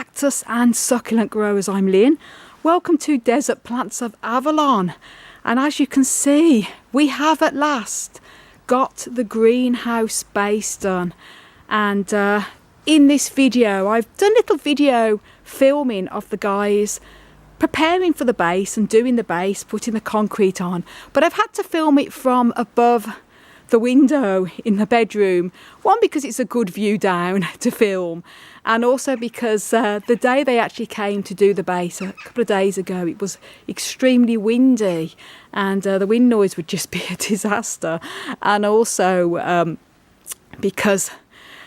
cactus and succulent growers, I'm Lynn. Welcome to Desert Plants of Avalon. And as you can see, we have at last got the greenhouse base done. And in this video, I've done a little video filming of the guys preparing for the base and doing the base, putting the concrete on. But I've had to film it from above the window in the bedroom. One, because it's a good view down to film, and also because the day they actually came to do the base a couple of days ago, it was extremely windy, and the wind noise would just be a disaster. And also because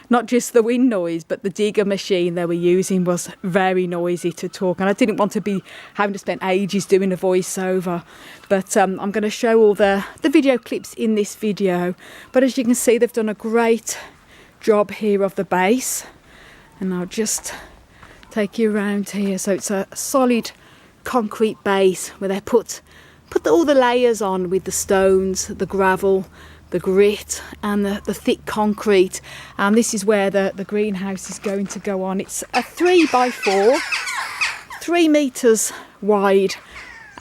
not just the wind noise, but the digger machine they were using was very noisy to talk, and I didn't want to be having to spend ages doing a voiceover. But I'm going to show all the video clips in this video. But as you can see, they've done a great job here of the base, and I'll just take you around here. So it's a solid concrete base where they put all the layers on with the stones, the gravel, the grit and the thick concrete. And this is where the greenhouse is going to go on. It's a 3x4, 3 meters wide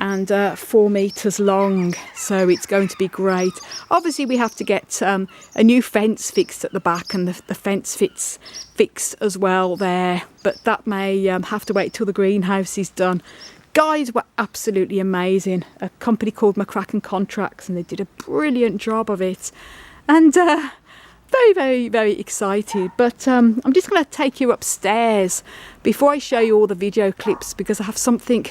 and 4 meters long, so it's going to be great. Obviously we have to get a new fence fixed at the back, and the fence fixed as well there, but that may have to wait till the greenhouse is done. Guys were absolutely amazing, a company called McCracken Contracts, and they did a brilliant job of it, and very excited. But I'm just going to take you upstairs before I show you all the video clips, because I have something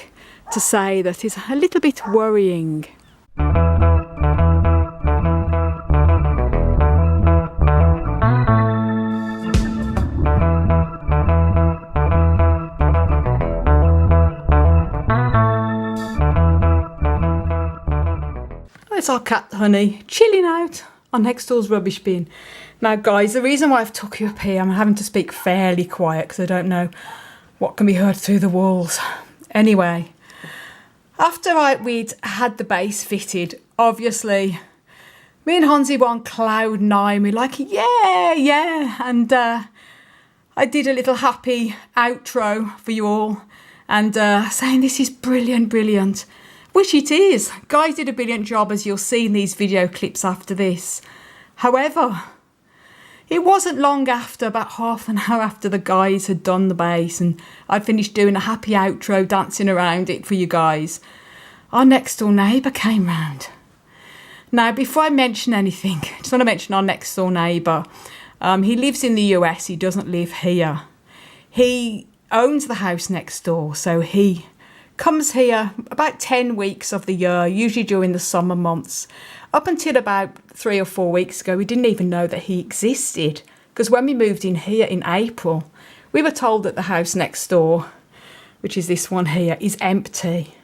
to say that is a little bit worrying. It's our cat Honey chilling out on next door's rubbish bin. Now guys, the reason why I've took you up here, I'm having to speak fairly quiet because I don't know what can be heard through the walls. Anyway, after we'd had the base fitted, obviously me and Honzi were on cloud nine. We're like, yeah, and I did a little happy outro for you all, and saying this is brilliant. Which it is. Guys did a brilliant job, as you'll see in these video clips after this. However, it wasn't long after, about half an hour after the guys had done the base and I'd finished doing a happy outro, dancing around it for you guys, our next door neighbour came round. Now, before I mention anything, I just want to mention our next door neighbour. He lives in the US, he doesn't live here. He owns the house next door, so he comes here about 10 weeks of the year, usually during the summer months. Up until about 3 or 4 weeks ago, we didn't even know that he existed, because when we moved in here in April, we were told that the house next door, which is this one here, is empty,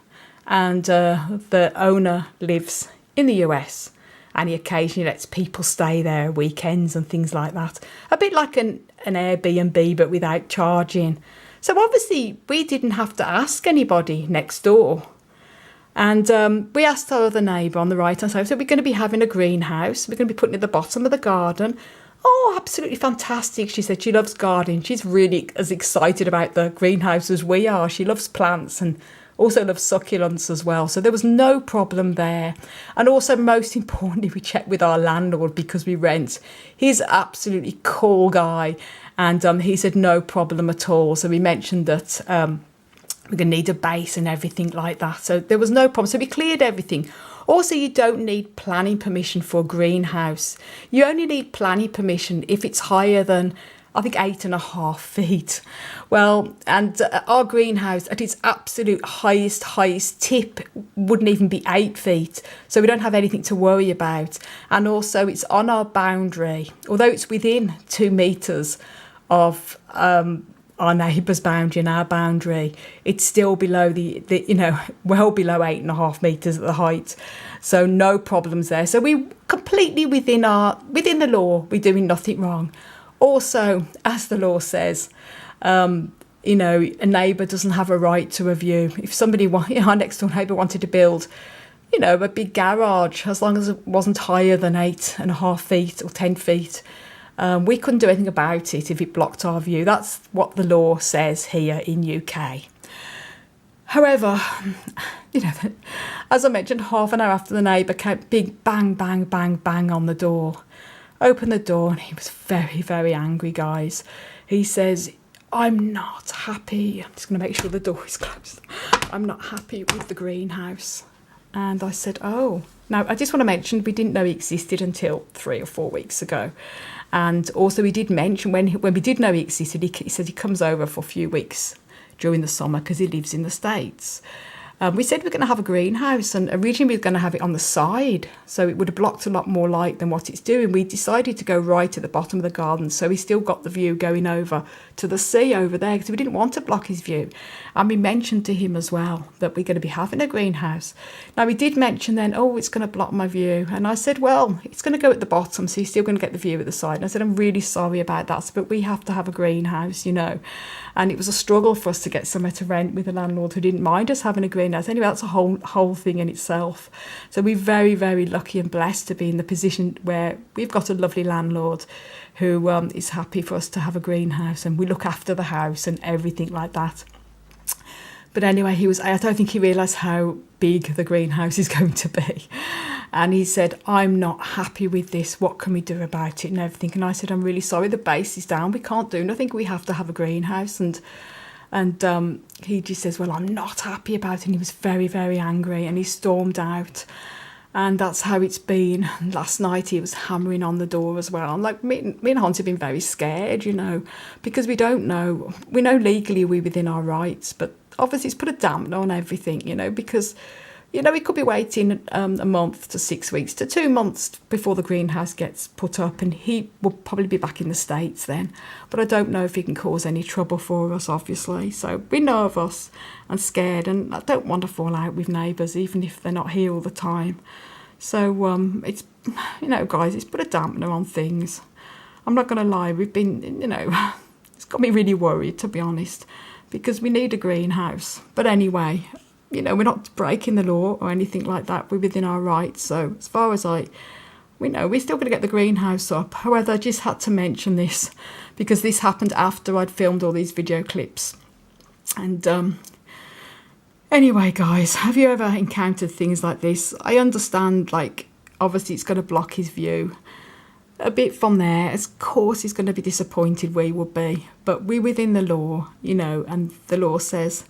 and the owner lives in the US, and he occasionally lets people stay there weekends and things like that. A bit like an Airbnb, but without charging. So obviously we didn't have to ask anybody next door. And we asked our other neighbour on the right hand side, so we're going to be having a greenhouse. We're going to be putting it at the bottom of the garden. Oh, absolutely fantastic. She said she loves gardening. She's really as excited about the greenhouse as we are. She loves plants and also loves succulents as well. So there was no problem there. And also, most importantly, we checked with our landlord, because we rent. He's an absolutely cool guy. And he said no problem at all. So we mentioned that we're going to need a base and everything like that. So there was no problem. So we cleared everything. Also, you don't need planning permission for a greenhouse. You only need planning permission if it's higher than, I think, 8.5 feet. Well, and our greenhouse at its absolute highest tip wouldn't even be 8 feet. So we don't have anything to worry about. And also it's on our boundary, although it's within 2 meters of our neighbour's boundary and our boundary, it's still below the well below 8.5 meters at the height. So no problems there. So we completely within the law. We're doing nothing wrong. Also, as the law says, a neighbour doesn't have a right to a view. If somebody, our next door neighbour wanted to build, a big garage, as long as it wasn't higher than 8.5 feet or 10 feet, We couldn't do anything about it if it blocked our view. That's what the law says here in UK. However, you know, as I mentioned, half an hour after the neighbour came, big bang, bang, bang, bang on the door. Opened the door and he was very, very angry, guys. He says, I'm not happy. I'm just going to make sure the door is closed. I'm not happy with the greenhouse. And I said, oh. Now, I just want to mention we didn't know he existed until 3 or 4 weeks ago. And also we did mention when we did know he existed, he said he comes over for a few weeks during the summer because he lives in the States. We said we're going to have a greenhouse, and originally we were going to have it on the side, so it would have blocked a lot more light than what it's doing. We decided to go right at the bottom of the garden, so we still got the view going over to the sea over there, because we didn't want to block his view. And we mentioned to him as well that we're going to be having a greenhouse. Now, we did mention then, oh, it's going to block my view. And I said, well, it's going to go at the bottom, so you're still going to get the view at the side. And I said, I'm really sorry about that, but we have to have a greenhouse, you know. And it was a struggle for us to get somewhere to rent with a landlord who didn't mind us having a greenhouse. Anyway, that's a whole thing in itself. So we're very, very lucky and blessed to be in the position where we've got a lovely landlord who is happy for us to have a greenhouse, and we look after the house and everything like that. But anyway, I don't think he realised how big the greenhouse is going to be. And he said, I'm not happy with this. What can we do about it and everything? And I said, I'm really sorry, the base is down. We can't do nothing. We have to have a greenhouse. And he just says, well, I'm not happy about it. And he was very, very angry, and he stormed out. And that's how it's been. Last night he was hammering on the door as well. I'm like, me and Hans have been very scared, you know, because we don't know. We know legally we're within our rights, but obviously it's put a dampener on everything, you know, because, you know, we could be waiting a month to 6 weeks to 2 months before the greenhouse gets put up, and he will probably be back in the States then. But I don't know if he can cause any trouble for us, obviously. So we're nervous and scared, and I don't want to fall out with neighbours, even if they're not here all the time. So it's, you know, guys, it's put a dampener on things. I'm not going to lie, we've been, you know, it's got me really worried, to be honest, because we need a greenhouse. But anyway, you know, we're not breaking the law or anything like that. We're within our rights. So as far as we know, we're still going to get the greenhouse up. However, I just had to mention this because this happened after I'd filmed all these video clips. And anyway, guys, have you ever encountered things like this? I understand, like, obviously it's going to block his view a bit from there. Of course he's going to be disappointed, we would be. But we're within the law, you know, and the law says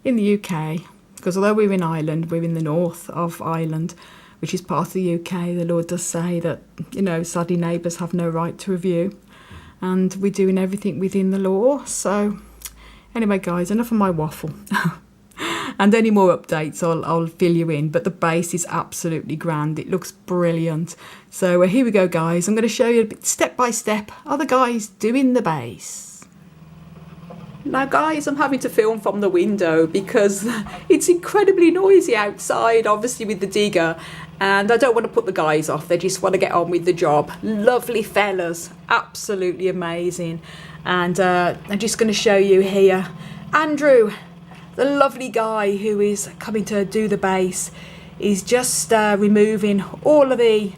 in the UK, because although we're in Ireland, we're in the north of Ireland, which is part of the UK, the law does say that, you know, sadly neighbours have no right to review. And we're doing everything within the law. So anyway, guys, enough of my waffle. And any more updates, I'll fill you in. But the base is absolutely grand. It looks brilliant. So here we go, guys. I'm going to show you a bit step by step how the guys doing the base. Now, guys, I'm having to film from the window because it's incredibly noisy outside, obviously with the digger. And I don't want to put the guys off. They just want to get on with the job. Lovely fellas. Absolutely amazing. And I'm just going to show you here. Andrew, the lovely guy who is coming to do the base, is just removing all the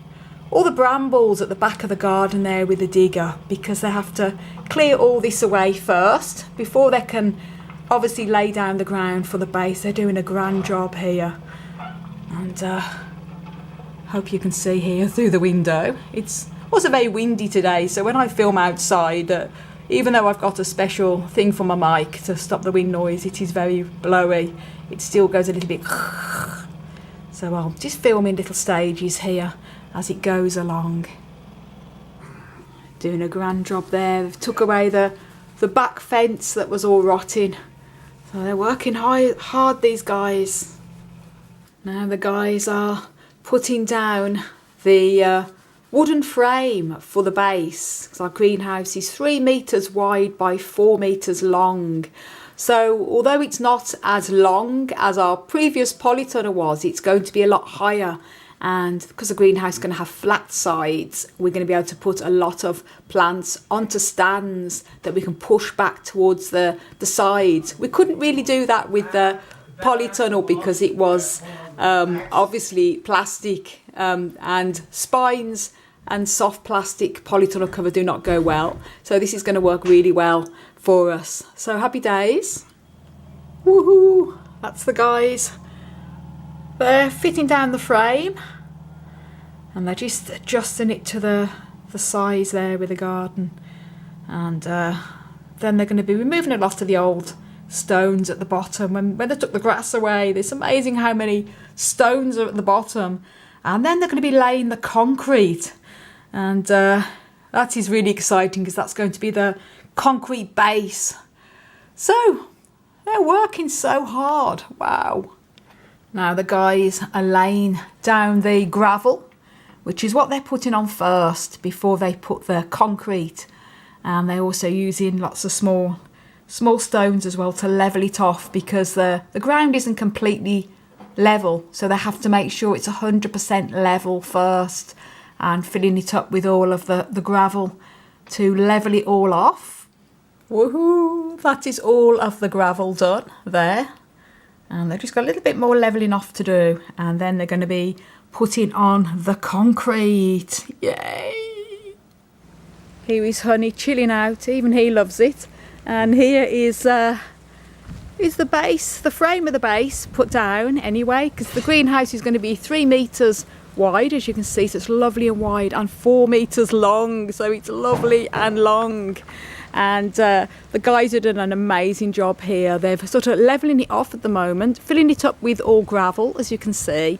brambles at the back of the garden there with the digger, because they have to clear all this away first before they can obviously lay down the ground for the base. They're doing a grand job here, and hope you can see here through the window. It wasn't very windy today, so when I film outside, even though I've got a special thing for my mic to stop the wind noise, it is very blowy. It still goes a little bit. So I'll just film in little stages here as it goes along. Doing a grand job there. They've took away the back fence that was all rotting. So they're working hard, these guys. Now the guys are putting down the wooden frame for the base, because our greenhouse is 3 metres wide by 4 metres long. So although it's not as long as our previous polytunnel was, it's going to be a lot higher. And because the greenhouse is going to have flat sides, we're going to be able to put a lot of plants onto stands that we can push back towards the sides. We couldn't really do that with the polytunnel because it was obviously plastic and spines and soft plastic polytunnel cover do not go well. So this is going to work really well for us. So happy days. Woohoo! That's the guys. They're fitting down the frame and they're just adjusting it to the size there with the garden. And then they're going to be removing a lot of the old stones at the bottom. When they took the grass away, it's amazing how many stones are at the bottom. And then they're going to be laying the concrete. And that is really exciting because that's going to be the concrete base. So they're working so hard. Wow. Now the guys are laying down the gravel, which is what they're putting on first before they put the concrete. And they're also using lots of small stones as well to level it off, because the ground isn't completely level, so they have to make sure it's 100% level first, and filling it up with all of the gravel to level it all off. Woohoo! That is all of the gravel done there, and they've just got a little bit more levelling off to do, and then they're going to be putting on the concrete. Yay! Here is Honey chilling out, even he loves it. And here is the base, the frame of the base put down anyway, because the greenhouse is going to be 3 metres wide, as you can see, so it's lovely and wide, and 4 metres long, so it's lovely and long. And the guys are doing an amazing job here. They're sort of levelling it off at the moment, filling it up with all gravel, as you can see,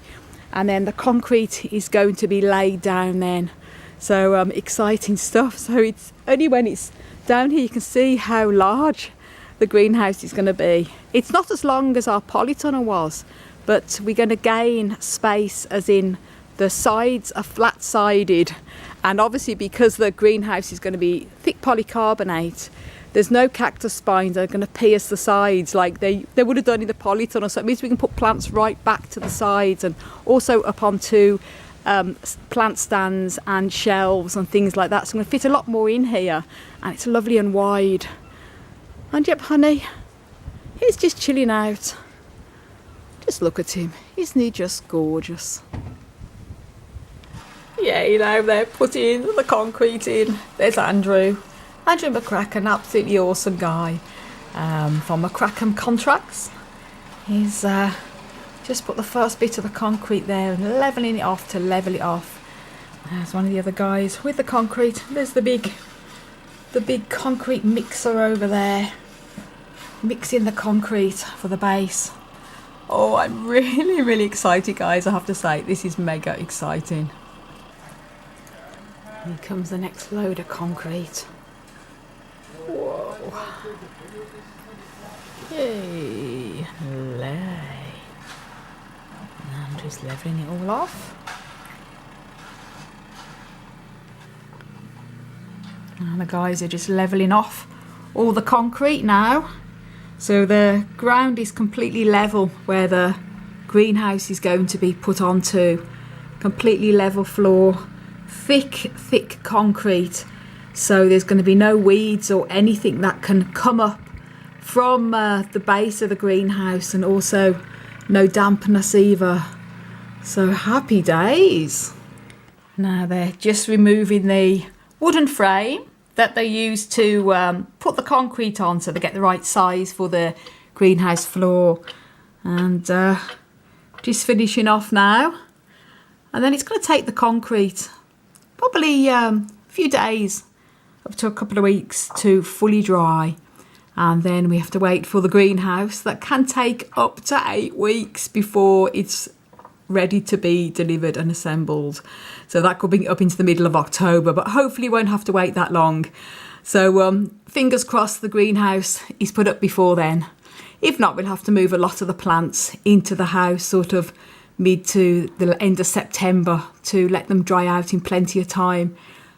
and then the concrete is going to be laid down then. So exciting stuff. So it's only when it's down here you can see how large the greenhouse is going to be. It's not as long as our polytunnel was, but we're going to gain space, as in the sides are flat sided, and obviously because the greenhouse is going to be thick polycarbonate, there's no cactus spines that are going to pierce the sides like they would have done in the polytunnel. So it means we can put plants right back to the sides, and also up onto plant stands and shelves and things like that. So I'm going to fit a lot more in here, and it's lovely and wide. And yep, Honey, he's just chilling out. Just look at him, isn't he just gorgeous? Yeah, you know, they're putting the concrete in. There's Andrew McCracken, absolutely awesome guy, from McCracken Contracts. He's just put the first bit of the concrete there and levelling it off to level it off. There's one of the other guys with the concrete. There's the big concrete mixer over there, mixing the concrete for the base. Oh, I'm really, really excited, guys, I have to say. This is mega exciting. Here comes the next load of concrete. Whoa. Yay. I'm just levelling it all off. And the guys are just levelling off all the concrete now. So the ground is completely level where the greenhouse is going to be put onto. Completely level floor, thick concrete. So there's going to be no weeds or anything that can come up from the base of the greenhouse, and also no dampness either. So happy days. Now they're just removing the wooden frame that they use to put the concrete on, so they get the right size for the greenhouse floor. And just finishing off now. And then it's going to take the concrete probably a few days, up to a couple of weeks, to fully dry. And then we have to wait for the greenhouse. That can take up to 8 weeks before it's ready to be delivered and assembled. So that could be up into the middle of October, but hopefully won't have to wait that long. So fingers crossed the greenhouse is put up before then. If not, we'll have to move a lot of the plants into the house sort of mid to the end of September to let them dry out in plenty of time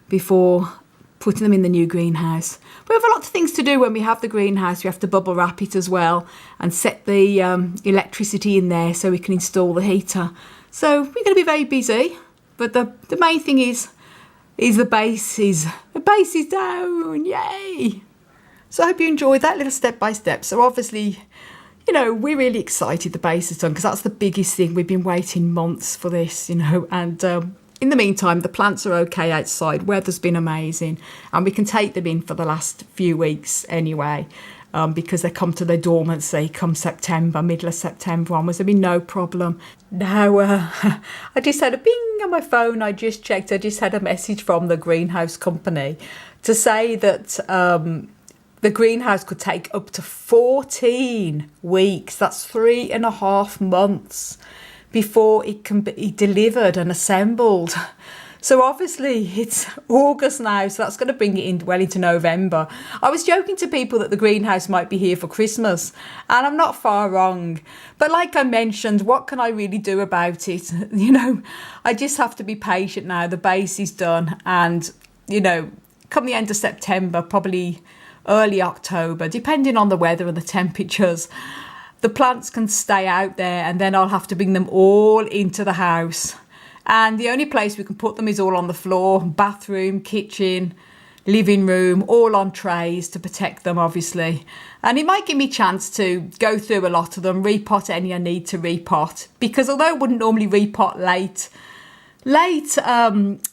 before putting them in the new greenhouse. We have a lot of things to do when we have the greenhouse. We have to bubble wrap it as well and set the electricity in there so we can install the heater. So we're going to be very busy, but the main thing is the base is down. Yay! So I hope you enjoyed that little step by step. So obviously, you know, we're really excited the base is done, because that's the biggest thing. We've been waiting months for this, you know, and in the meantime, the plants are okay outside. Weather's been amazing, and we can take them in for the last few weeks anyway, because they come to their dormancy come September, middle of September onwards. There'll be no problem. Now, I just had a bing on my phone. I just checked. I just had a message from the greenhouse company to say that the greenhouse could take up to 14 weeks. That's 3.5 months before it can be delivered and assembled. So obviously it's August now, so that's going to bring it in well into November. I was joking to people that the greenhouse might be here for Christmas, and I'm not far wrong. But like I mentioned, what can I really do about it? You know, I just have to be patient now. The base is done, and, you know, come the end of September, probably early October, depending on the weather and the temperatures, the plants can stay out there, and then I'll have to bring them all into the house. And the only place we can put them is all on the floor, bathroom, kitchen, living room, all on trays to protect them, obviously. And it might give me a chance to go through a lot of them, repot any I need to repot, because although I wouldn't normally repot late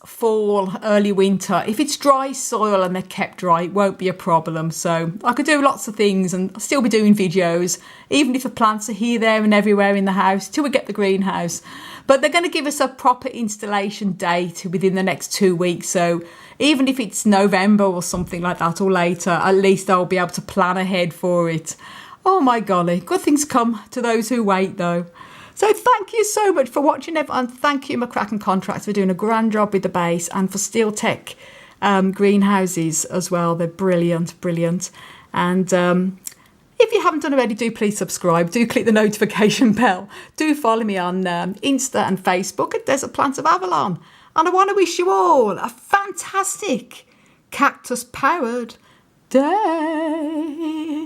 fall, early winter, if it's dry soil and they're kept dry, it won't be a problem. So I could do lots of things and I'll still be doing videos, even if the plants are here, there and everywhere in the house till we get the greenhouse. But they're going to give us a proper installation date within the next 2 weeks. So even if it's November or something like that or later, at least I'll be able to plan ahead for it. Oh my golly, good things come to those who wait though. So thank you so much for watching, everyone. Thank you, McCracken Contracts, for doing a grand job with the base, and for Steel Tech greenhouses as well. They're brilliant, brilliant. And if you haven't done already, do please subscribe. Do click the notification bell. Do follow me on Insta and Facebook at Desert Plants of Avalon. And I want to wish you all a fantastic cactus-powered day.